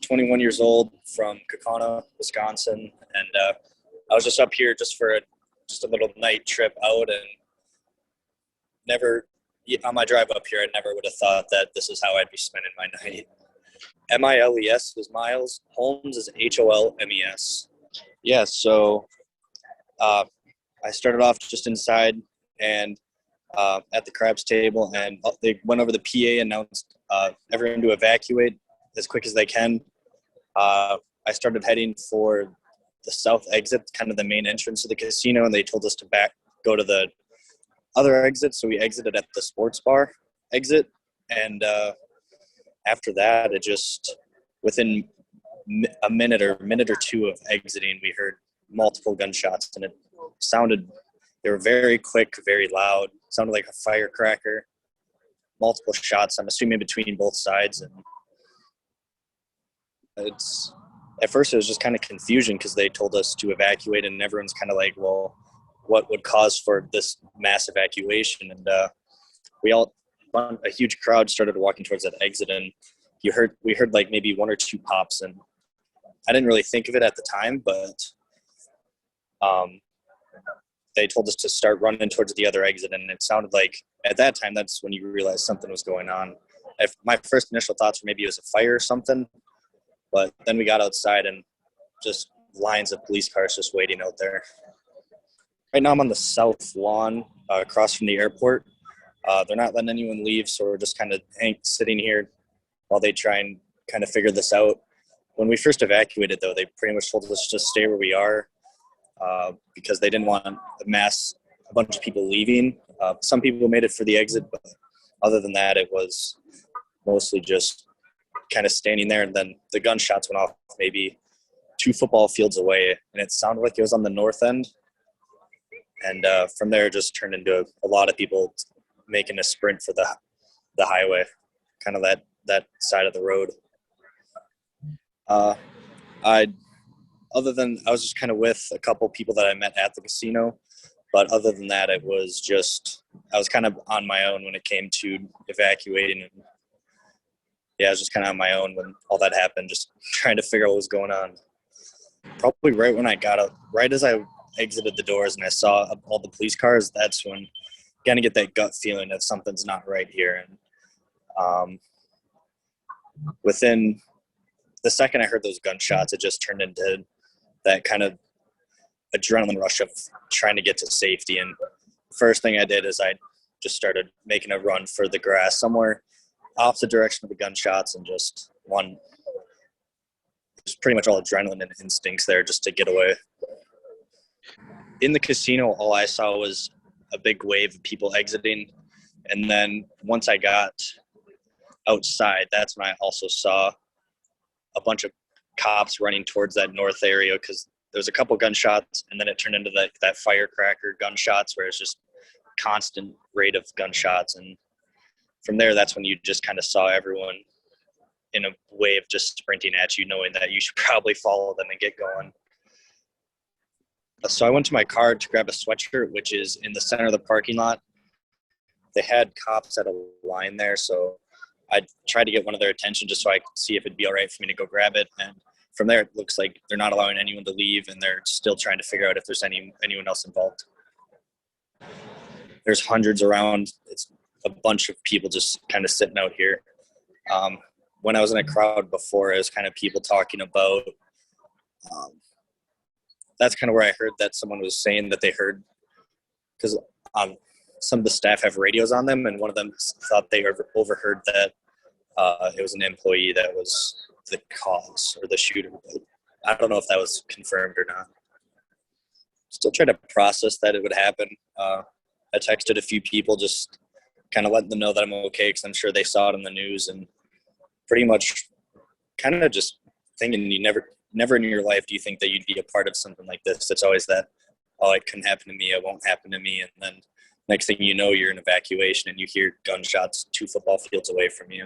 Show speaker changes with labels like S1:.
S1: 21 years old from Kaukauna, Wisconsin, and I was just up here just for just a little night trip out, and never on my drive up here, I never would have thought that this is how I'd be spending my night. Miles is Miles. Holmes is Holmes. Yeah, so I started off just inside and at the craps table, and they went over the PA, announced everyone to evacuate as quick as they can. I started heading for the south exit, kind of the main entrance of the casino, and they told us to go to the other exit, so we exited at the sports bar exit, and after that, it just, within a minute or two of exiting, we heard multiple gunshots, and they were very quick, very loud, sounded like a firecracker, multiple shots, I'm assuming between both sides, and at first it was just kind of confusion because they told us to evacuate, and everyone's kind of like, well, what would cause for this mass evacuation? And a huge crowd started walking towards that exit, and we heard like maybe one or two pops, and I didn't really think of it at the time, but they told us to start running towards the other exit, and it sounded like at that time that's when you realized something was going on. My first initial thoughts were maybe it was a fire or something, but then we got outside and just lines of police cars just waiting out there. Right now I'm on the south lawn across from the airport. They're not letting anyone leave, so we're just kind of sitting here while they try and kind of figure this out. When we first evacuated, though, they pretty much told us to just stay where we are because they didn't want a bunch of people leaving. Some people made it for the exit, but other than that, it was mostly just kind of standing there, and then the gunshots went off maybe 2 football fields away, and it sounded like it was on the north end. And from there, it just turned into a lot of people making a sprint for the highway, kind of that side of the road. I was just kind of with a couple people that I met at the casino, but other than that, I was kind of on my own when it came to evacuating. And yeah, I was just kind of on my own when all that happened, just trying to figure out what was going on. Probably right when I got out, right as I exited the doors and I saw all the police cars, that's when you kind of get that gut feeling that something's not right here. And within the second I heard those gunshots, it just turned into that kind of adrenaline rush of trying to get to safety. And the first thing I did is I just started making a run for the grass somewhere off the direction of the gunshots, and just pretty much all adrenaline and instincts there just to get away. In the casino, all I saw was a big wave of people exiting. And then once I got outside, that's when I also saw a bunch of cops running towards that north area, because there was a couple gunshots, and then it turned into that firecracker gunshots where it's just constant rate of gunshots. And from there, that's when you just kind of saw everyone in a wave just sprinting at you, knowing that you should probably follow them and get going. So I went to my car to grab a sweatshirt, which is in the center of the parking lot. They had cops at a line there, so I tried to get one of their attention just so I could see if it'd be all right for me to go grab it. And from there, it looks like they're not allowing anyone to leave, and they're still trying to figure out if there's anyone else involved. There's hundreds around. It's a bunch of people just kind of sitting out here. When I was in a crowd before, it was kind of people talking about that's kind of where I heard that someone was saying that they heard, because some of the staff have radios on them, and one of them thought they overheard that it was an employee that was the cause or the shooter. I don't know if that was confirmed or not. Still trying to process that it would happen. I texted a few people, just kind of letting them know that I'm okay, because I'm sure they saw it on the news, and pretty much kind of just thinking you never in your life do you think that you'd be a part of something like this. It's always that, oh, it couldn't happen to me, it won't happen to me. And then next thing you know, you're in evacuation and you hear gunshots 2 football fields away from you.